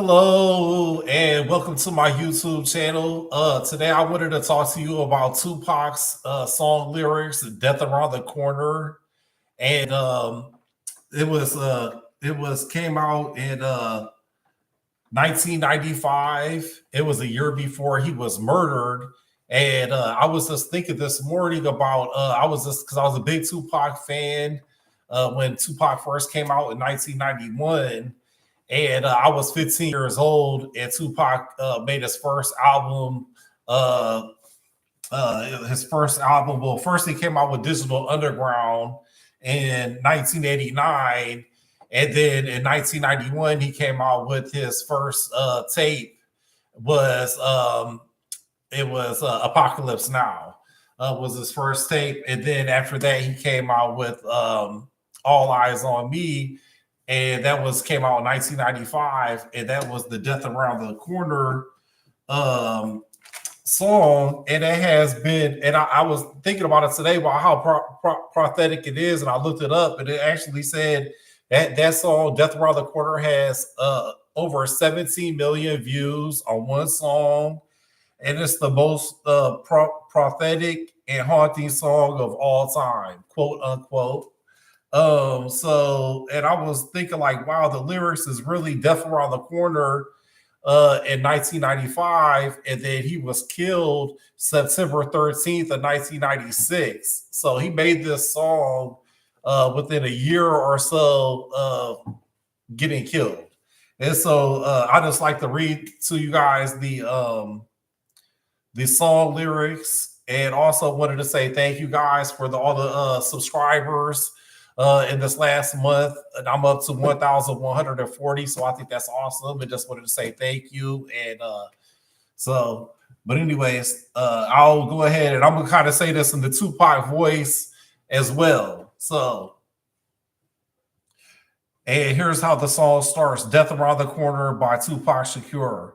Hello and welcome to my YouTube channel. Today I wanted to talk to you about 2Pac's song lyrics, "Death Around the Corner," and it was came out in 1995. It was a year before he was murdered, and I was just thinking this morning about I was just because I was a big 2Pac fan when 2Pac first came out in 1991. And I was 15 years old, and Tupac made his first album. Uh, his first album, well, first he came out with Digital Underground in 1989, and then in 1991 he came out with his first tape. Was It was Apocalypse Now was his first tape, and then after that he came out with All Eyes on Me, and that was came out in 1995, and that was the Death Around the Corner um, song. And it has been, and I was thinking about it today about how prophetic it is, and I looked it up, and it actually said that song Death Around the Corner has over 17 million views on one song, and it's the most prophetic and haunting song of all time, quote unquote. And I was thinking like, wow, the lyrics is really Death Around the Corner in 1995, and then he was killed September 13th of 1996. So he made this song within a year or so of getting killed. And so I just like to read to you guys the song lyrics, and also wanted to say thank you guys for all the subscribers in this last month. And I'm up to 1,140, so I think that's awesome. And just wanted to say thank you. And but anyways, I'll go ahead and I'm gonna kind of say this in the 2Pac voice as well. And here's how the song starts: "Death Around the Corner" by 2Pac Shakur.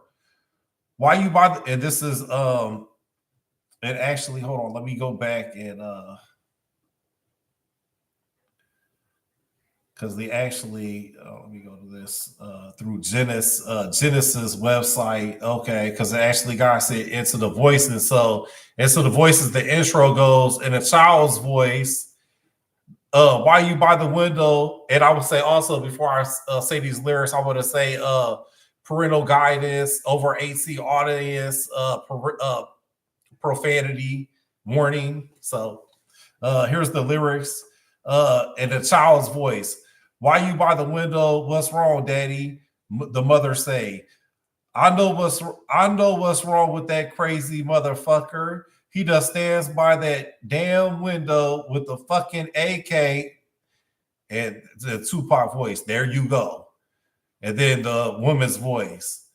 Why you buy the, and this is and actually hold on, let me go back and because they actually let me go to this through Genesis website. Okay, because it actually got said Into the Voices. So Into the Voices, the intro goes in a child's voice. Why you by the window? And I would say also, before I say these lyrics, I want to say parental guidance, over 18 audience, profanity warning. So here's the lyrics in a child's voice. "Why you by the window? What's wrong, Daddy?" The mother say, I know what's wrong with that crazy motherfucker. He just stands by that damn window with the fucking AK." And the 2Pac voice, "There you go." And then the woman's voice,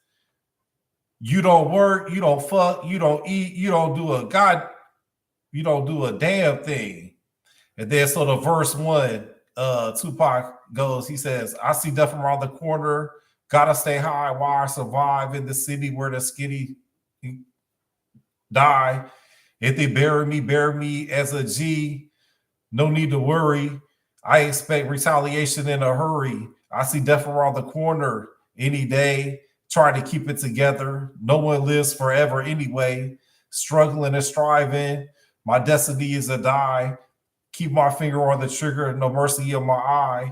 "You don't work, you don't fuck, you don't eat, you don't do a damn thing." And then so the verse one, 2Pac goes, he says, "I see death around the corner, gotta stay high while I survive in the city where the skinny die. If they bury me as a G, no need to worry. I expect retaliation in a hurry. I see death around the corner any day, try to keep it together. No one lives forever anyway, struggling and striving. My destiny is to die. Keep my finger on the trigger, no mercy in my eye.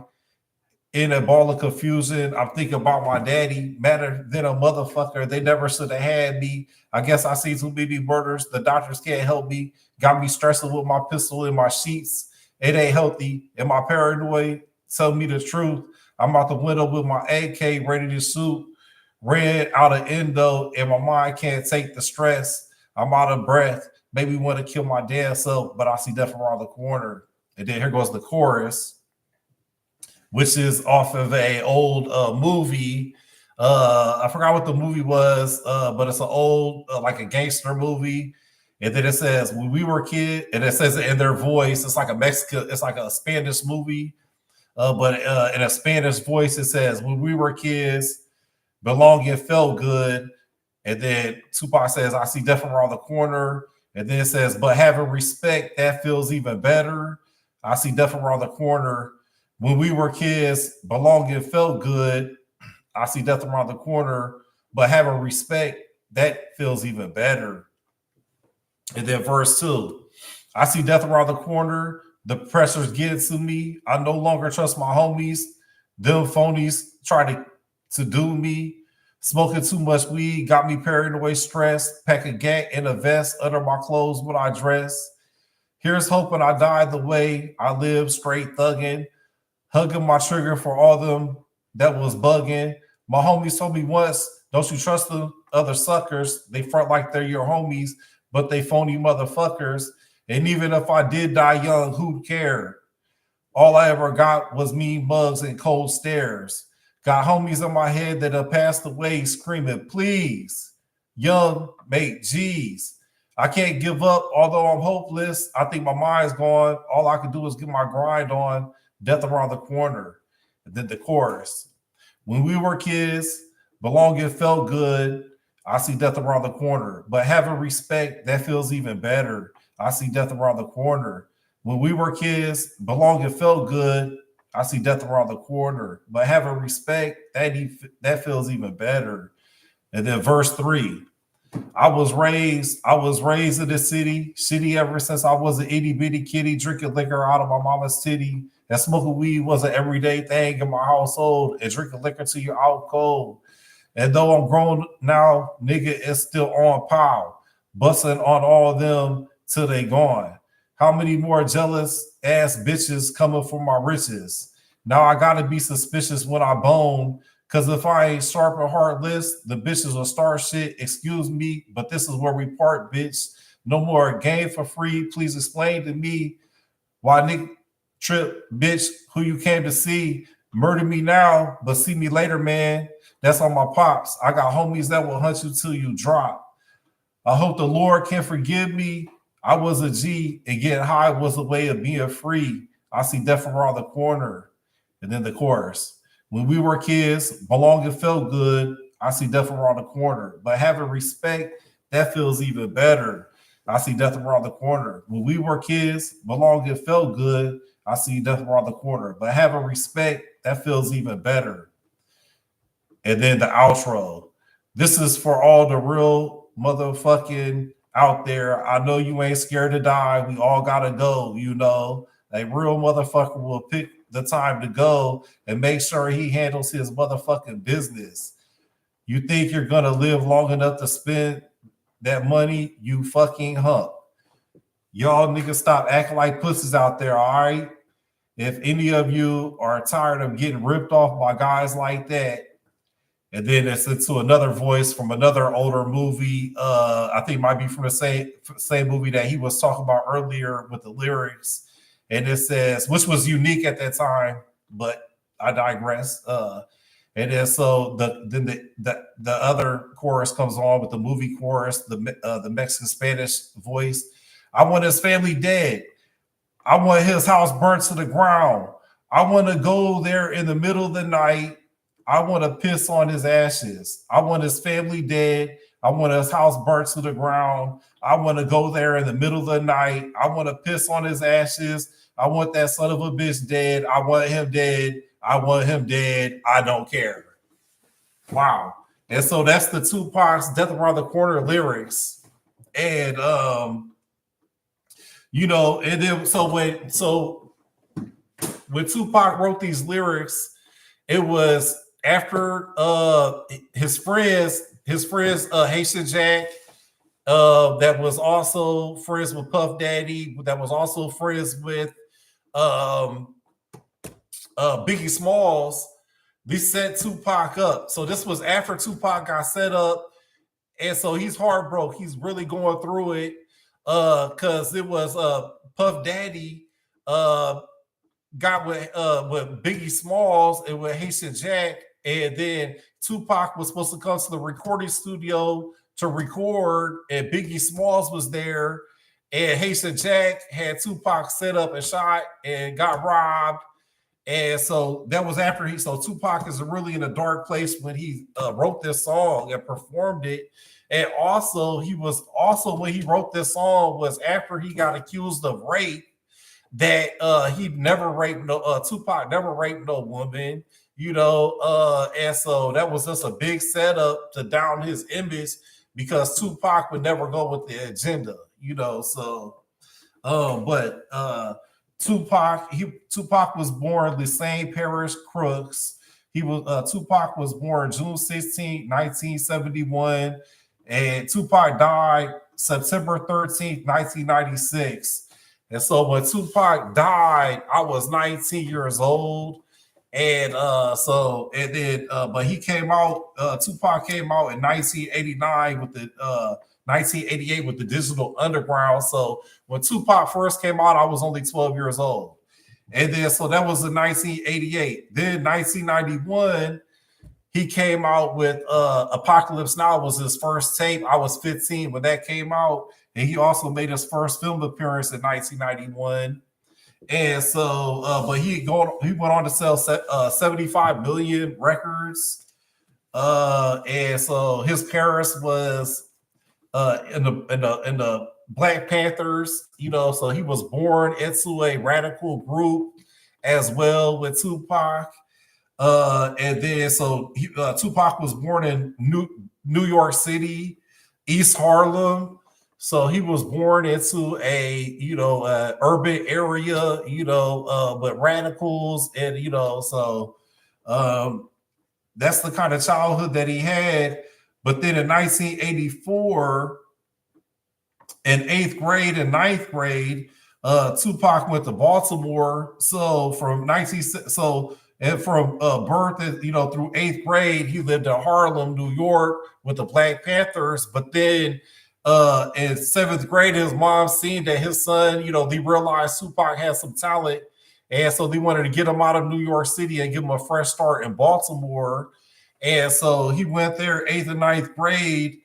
In a ball of confusion, I'm thinking about my daddy. Madder than a motherfucker. They never should have had me. I guess I see too many murders. The doctors can't help me. Got me stressing with my pistol in my sheets. It ain't healthy. Am I paranoid? Tell me the truth. I'm out the window with my AK ready to shoot. Red out of endo, and my mind can't take the stress. I'm out of breath. Maybe want to kill my damn self, but I see death around the corner." And then here goes the chorus, which is off of a old movie. I forgot what the movie was, but it's an old, like a gangster movie. And then it says, "When we were kids," and it says it in their voice. It's like it's like a Spanish movie, but in a Spanish voice, it says, "When we were kids, belonging felt good." And then 2Pac says, "I see death around the corner." And then it says, "But having respect, that feels even better. I see death around the corner. When we were kids, belonging felt good. I see death around the corner, but having respect, that feels even better. And then verse 2, I see death around the corner. The pressure's getting to me. I no longer trust my homies. Them phonies try to do me. Smoking too much weed got me paranoid, stressed. Pack a gat in a vest under my clothes when I dress. Here's hoping I die the way I live, straight thugging. Hugging my trigger for all them that was bugging. My homies told me once, don't you trust the other suckers. They front like they're your homies, but they phony motherfuckers. And even if I did die young, who'd care? All I ever got was mean mugs and cold stares. Got homies in my head that have passed away screaming, please, young mate, geez. I can't give up, although I'm hopeless. I think my mind's gone. All I can do is get my grind on. Death around the corner. And then the chorus. When we were kids, belonging felt good. I see death around the corner. But having respect, that feels even better. I see death around the corner. When we were kids, belonging felt good. I see death around the corner. But having respect, that feels even better. And then verse 3. I was raised in the city, shitty ever since I was an itty bitty kitty, drinking liquor out of my mama's titty. And smoking weed was an everyday thing in my household, and drinking liquor till you're out cold. And though I'm grown now, nigga is still on pow, busting on all of them till they gone. How many more jealous ass bitches coming for my riches? Now I gotta be suspicious when I bone, cause if I ain't sharp and heartless, the bitches will start shit. Excuse me, but this is where we part, bitch. No more game for free. Please explain to me why Nick Trip, bitch, who you came to see, murder me now, but see me later, man. That's on my pops. I got homies that will hunt you till you drop. I hope the Lord can forgive me. I was a G, and getting high was a way of being free. I see death around the corner. And then the chorus. When we were kids, belonging felt good. I see death around the corner. But having respect, that feels even better. I see death around the corner. When we were kids, belonging felt good. I see death around the corner. But having respect, that feels even better. And then the outro. This is for all the real motherfucking out there. I know you ain't scared to die. We all gotta go, you know. A real motherfucker will pick the time to go and make sure he handles his motherfucking business. You think you're gonna live long enough to spend that money? You fucking hump. Y'all niggas stop acting like pussies out there, all right? If any of you are tired of getting ripped off by guys like that, and then it's into another voice from another older movie. I think it might be from the same movie that he was talking about earlier with the lyrics. And it says, which was unique at that time, but I digress. And then so the other chorus comes on with the movie chorus, the Mexican Spanish voice. I want his family dead. I want his house burnt to the ground. I want to go there in the middle of the night. I want to piss on his ashes. I want his family dead. I want his house burnt to the ground. I want to go there in the middle of the night. I want to piss on his ashes. I want that son of a bitch dead. I want him dead. I want him dead. I don't care. Wow. And so that's the 2Pac's Death Around the Corner lyrics. And and then when 2Pac wrote these lyrics, it was after his friends Haitian Jack, that was also friends with Puff Daddy, that was also friends with Biggie Smalls. They set 2Pac up. So this was after 2Pac got set up, and so he's heartbroken. He's really going through it because it was Puff Daddy got with Biggie Smalls and with Haitian Jack, and then 2Pac was supposed to come to the recording studio to record, and Biggie Smalls was there, and Haitian Jack had 2Pac set up and shot and got robbed. And so that was after so 2Pac is really in a dark place when he wrote this song and performed it. And also when he wrote this song was after he got accused of rape. that he never raped no Tupac never raped no woman, and so that was just a big setup to down his image because Tupac would never go with the agenda, so but Tupac was born the same parish Crooks. Tupac was born June 16, 1971, and Tupac died September 13th, 1996. And so when Tupac died, I was 19 years old. And but he came out, Tupac came out in 1989 with the 1988 with the Digital Underground. So when Tupac first came out, I was only 12 years old. And then so that was in 1988. Then 1991, he came out with Apocalypse Now was his first tape. I was 15 when that came out. And he also made his first film appearance in 1991. And so, but he went on to sell 75 million records. And so his parents was in the Black Panthers, so he was born into a radical group as well with Tupac. And then so Tupac was born in New York City, East Harlem. So he was born into a urban area, with radicals, and so that's the kind of childhood that he had. But then in 1984, in 8th grade and 9th grade, Tupac went to Baltimore. So from birth, through 8th grade, he lived in Harlem, New York, with the Black Panthers. But then in 7th grade, his mom seen that his son, they realized Tupac had some talent, and so they wanted to get him out of New York City and give him a fresh start in Baltimore. And so he went there 8th and 9th grade.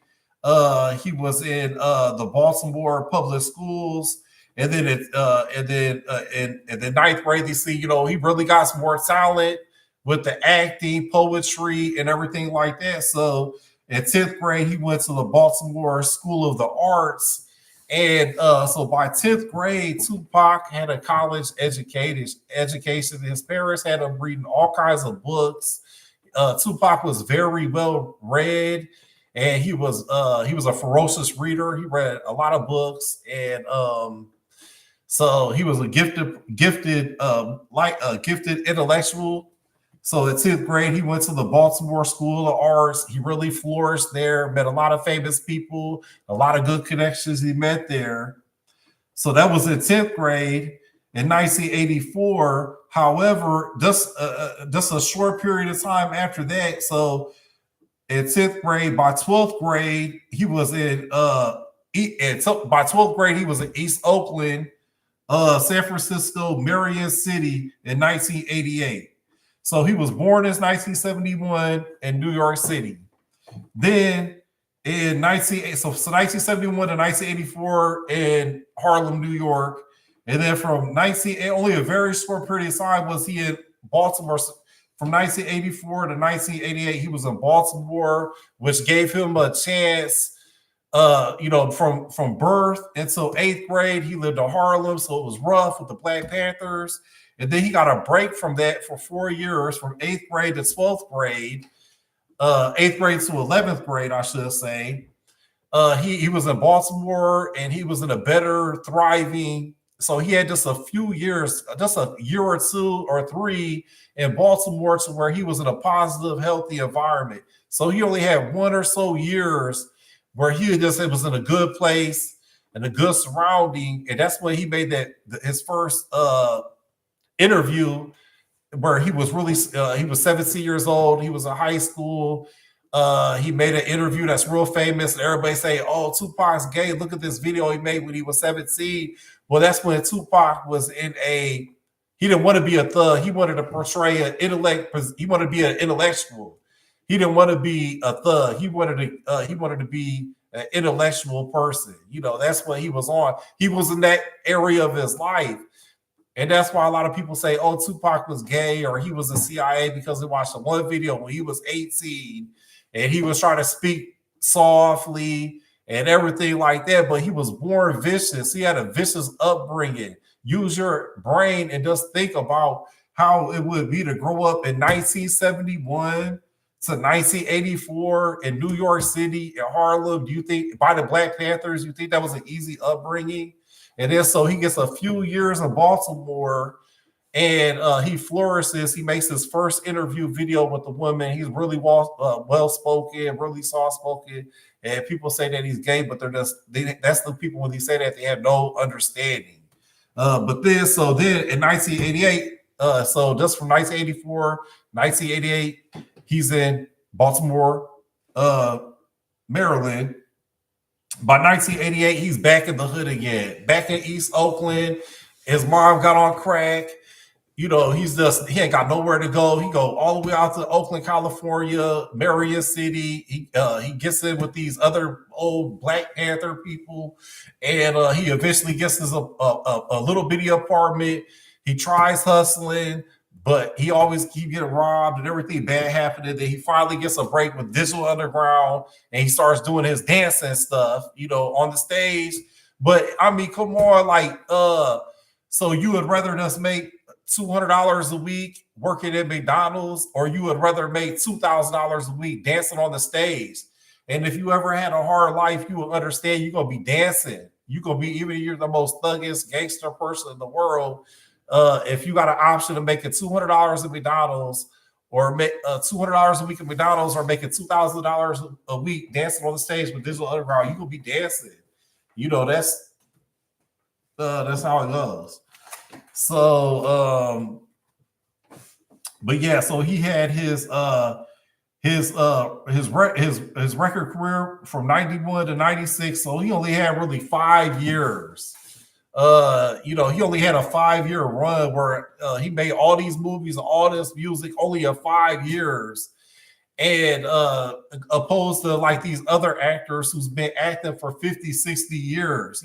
He was in the Baltimore public schools, and then in 9th grade, they see, he really got some more talent with the acting, poetry, and everything like that. So in 10th grade, he went to the Baltimore School of the Arts. And so by 10th grade, Tupac had a college education. His parents had him reading all kinds of books. Tupac was very well read, and he was a ferocious reader. He read a lot of books, and so he was a gifted intellectual. So in 10th grade, he went to the Baltimore School of Arts. He really flourished there, met a lot of famous people, a lot of good connections he met there. So that was in 10th grade. In 1984, however, just a short period of time after that, so in 10th grade, by 12th grade, he was in by 12th grade, he was in East Oakland, San Francisco, Marion City in 1988. So he was born in 1971 in New York City. Then in 1971 to 1984 in Harlem, New York. And then only a very short period of time was he in Baltimore. From 1984 to 1988, he was in Baltimore, which gave him a chance, from birth until 8th grade. He lived in Harlem, so it was rough with the Black Panthers. And then he got a break from that for 4 years, from 8th grade to 12th grade, 8th grade to 11th grade, I should say. He was in Baltimore, and he was in a better, thriving. So he had just a few years, just a year or 2 or 3 in Baltimore, to where he was in a positive, healthy environment. So he only had 1 or so years where he was in a good place and a good surrounding. And that's when he made his first interview, where he was really he was 17 years old. He was in high school. He made an interview that's real famous, and everybody say, "Oh, Tupac's gay. Look at this video he made when he was 17." Well, that's when Tupac was he didn't want to be a thug. He wanted to portray an intellect. He wanted to be an intellectual. He didn't want to be a thug. He wanted to be an intellectual person. That's what he was on. He was in that area of his life. And that's why a lot of people say, "Oh, Tupac was gay," or he was a CIA, because they watched one video when he was 18 and he was trying to speak softly and everything like that. But he was born vicious. He had a vicious upbringing. use your brain and just think about how it would be to grow up in 1971 to 1984 in New York City, in Harlem. Do you think by the Black Panthers, you think that was an easy upbringing? And then so he gets a few years in Baltimore and he flourishes. He makes his first interview video with the woman. He's really well spoken, really soft spoken, and people say that he's gay, but that's the people when they say that they have no understanding. But then in 1988, so just from 1984, 1988, he's in Baltimore, Maryland. By 1988, he's back in the hood again, back in East Oakland. His mom got on crack. He ain't got nowhere to go. He go all the way out to Oakland, California, Marion City. He gets in with these other old Black Panther people, and he eventually gets his a little bitty apartment. He tries hustling, but he always keep getting robbed and everything bad happening. Then he finally gets a break with Digital Underground, and he starts doing his dancing stuff, on the stage. But I mean, come on, so you would rather just make $200 a week working at McDonald's, or you would rather make $2,000 a week dancing on the stage? And if you ever had a hard life, you will understand you're gonna be dancing. You're gonna be, even if you're the most thuggish gangster person in the world. If you got an option of making $200 at McDonald's, or make $200 a week at McDonald's, or making $2,000 a week dancing on the stage with Digital Underground, you gonna be dancing. That's how it goes. So, but yeah, so he had his record career from 91 to 96. So he only had really 5 years. He only had a 5-year run where he made all these movies, all this music, only in 5 years. And opposed to like these other actors who's been acting for 50, 60 years,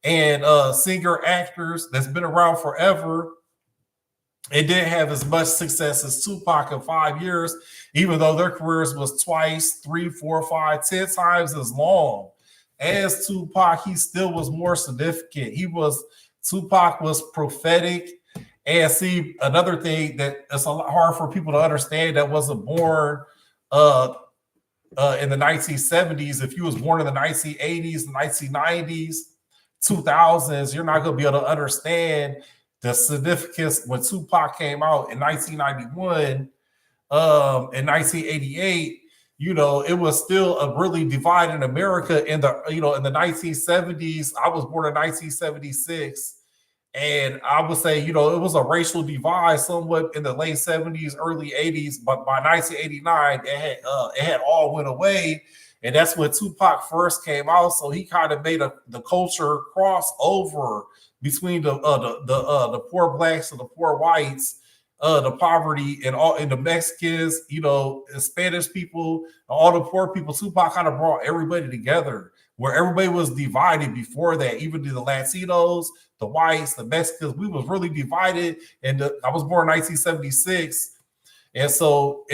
and singer actors that's been around forever. It didn't have as much success as Tupac in 5 years, even though their careers was twice, 3, 4, 5, 10 times as long as Tupac. He still was more significant. Tupac was prophetic. And see, another thing that it's a lot hard for people to understand that wasn't born in the 1970s. If you was born in the 1980s, the 1990s, 2000s, you're not going to be able to understand the significance when Tupac came out in 1991, in 1988. It was still a really divided America in the 1970s. I was born in 1976, and I would say it was a racial divide somewhat in the late 70s, early 80s. But by 1989, it had all went away. And that's when Tupac first came out. So he kind of made the culture crossover between the poor blacks and the poor whites, the poverty and the Mexicans, and Spanish people, all the poor people. Tupac kind of brought everybody together, where everybody was divided before that. Even the Latinos, the whites, the Mexicans, we was really divided. And I was born in 1976. And so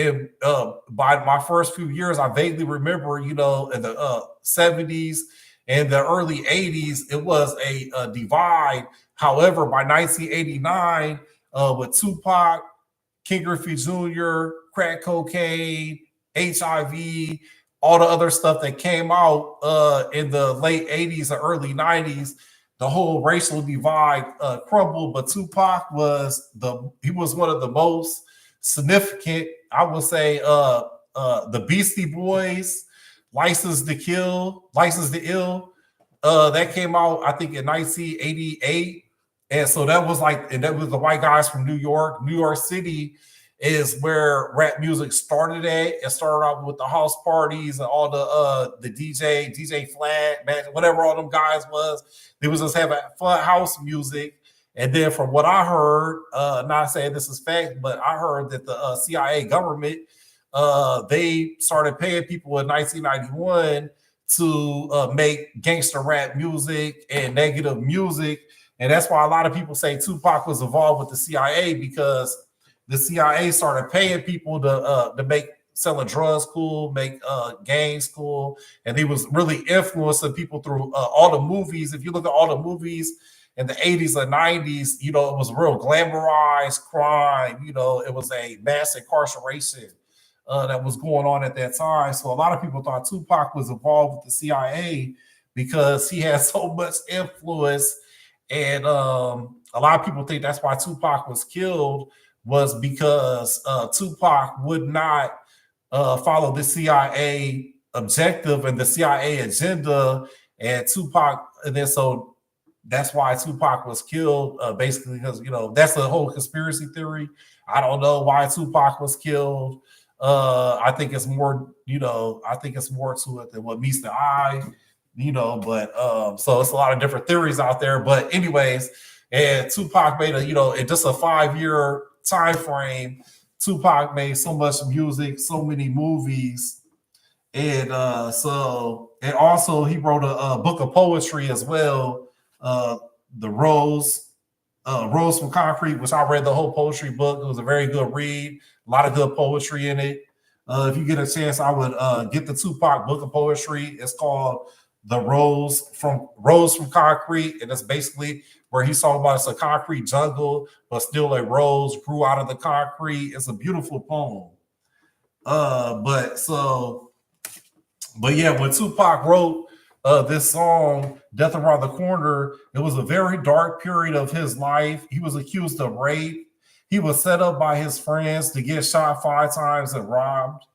by my first few years, I vaguely remember, in the 70s and the early 80s, it was a divide. However, by 1989, with Tupac, King Griffey Jr., crack cocaine, HIV, all the other stuff that came out in the late 80s and early 90s, the whole racial divide crumbled. But Tupac was one of the most significant. I would say the Beastie Boys, License to Ill, that came out I think in 1988, and so that was the white guys from New York. New York City is where rap music started at. It started out with the house parties and all the DJ Flat, whatever all them guys was. They was just having fun house music. And then from what I heard, not saying this is fact, but I heard that the CIA government, they started paying people in 1991 to make gangster rap music and negative music. And that's why a lot of people say Tupac was involved with the CIA, because the CIA started paying people to make selling drugs cool, make gangs cool. And he was really influencing people through all the movies. If you look at all the movies in the 80s and 90s, it was real glamorized crime. It was a mass incarceration that was going on at that time. So a lot of people thought Tupac was involved with the CIA because he had so much influence. And a lot of people think that's why Tupac was killed, was because Tupac would not follow the CIA objective and the CIA agenda, and then so that's why Tupac was killed, basically because that's a whole conspiracy theory. I don't know why Tupac was killed. I think it's more, to it than what meets the eye, but so it's a lot of different theories out there. But anyways, and Tupac made in just a 5-year time frame, Tupac made so much music, so many movies, and also he wrote a book of poetry as well, the Rose from Concrete, which I read the whole poetry book. It was a very good read, a lot of good poetry in it. If you get a chance, I would get the Tupac book of poetry. It's called the Rose from Concrete, and it's basically where he's talking about it's a concrete jungle, but still a rose grew out of the concrete. It's a beautiful poem. But yeah, when Tupac wrote this song, Death Around the Corner, it was a very dark period of his life. He was accused of rape. He was set up by his friends to get shot 5 times and robbed.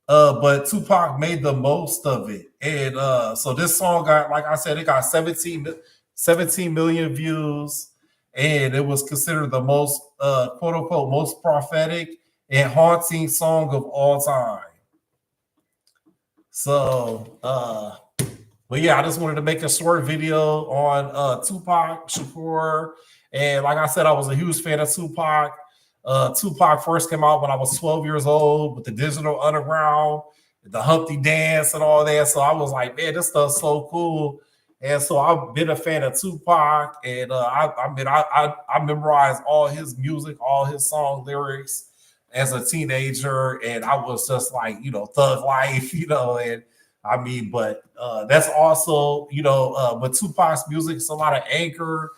But Tupac made the most of it. And so this song got, like I said, it got 17 million views. And it was considered the most, quote unquote, most prophetic and haunting song of all time. So, but yeah, I just wanted to make a short video on Tupac Shakur. And like I said, I was a huge fan of Tupac. Tupac first came out when I was 12 years old with the Digital Underground, the Humpty Dance and all that. So I was like, man, this stuff's so cool. And so I've been a fan of Tupac. And I memorized all his music, all his song lyrics as a teenager. And I was just like, thug life, and I mean, but that's also, with Tupac's music, it's a lot of anger.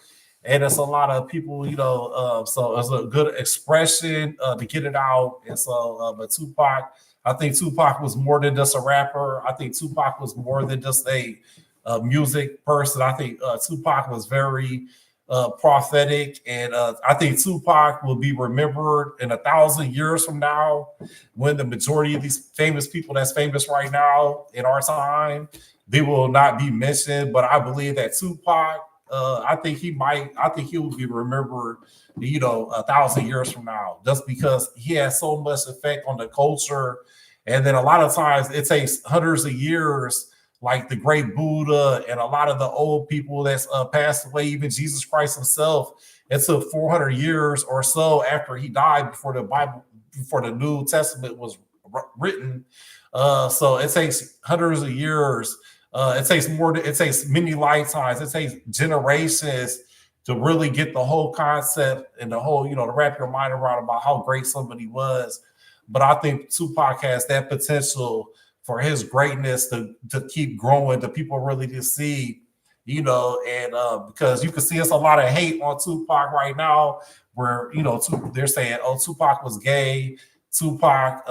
And it's a lot of people, so it's a good expression to get it out. And so, but Tupac, I think Tupac was more than just a rapper. I think Tupac was more than just a music person. I think Tupac was very prophetic. And I think Tupac will be remembered in 1,000 years from now, when the majority of these famous people that's famous right now in our time, they will not be mentioned. But I believe that Tupac, I think he will be remembered, 1,000 years from now, just because he has so much effect on the culture. And then a lot of times it takes hundreds of years, like the great Buddha and a lot of the old people that's passed away, even Jesus Christ himself. It took 400 years or so after he died before the New Testament was written. So it takes hundreds of years. It takes many lifetimes. It takes generations to really get the whole concept and the whole, to wrap your mind around about how great somebody was. But I think Tupac has that potential for his greatness to keep growing, to people really to see, and because you can see it's a lot of hate on Tupac right now, where, they're saying, oh, Tupac was gay. Tupac,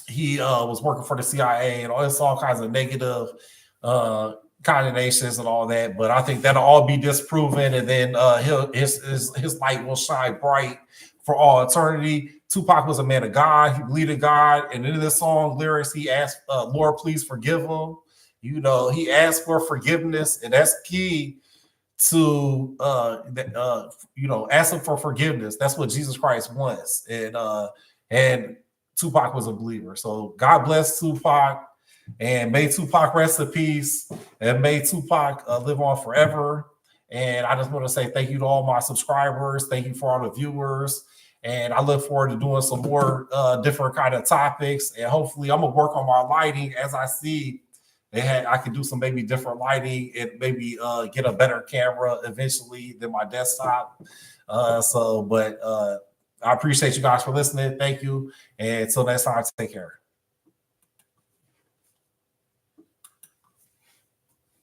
he was working for the CIA, and it's all kinds of negative connotations and all that. But I think that'll all be disproven, and then his light will shine bright for all eternity. Tupac was a man of God. He believed in God. And in this song lyrics, he asked, Lord, please forgive him. He asked for forgiveness, and that's key to asking for forgiveness. That's what Jesus Christ wants. And Tupac was a believer. So God bless Tupac, and may Tupac rest in peace, and may Tupac live on forever. And I just want to say thank you to all my subscribers. Thank you for all the viewers. And I look forward to doing some more different kind of topics. And hopefully I'm going to work on my lighting as I see. I could do some maybe different lighting and maybe get a better camera eventually than my desktop. But I appreciate you guys for listening. Thank you. And until next time, take care.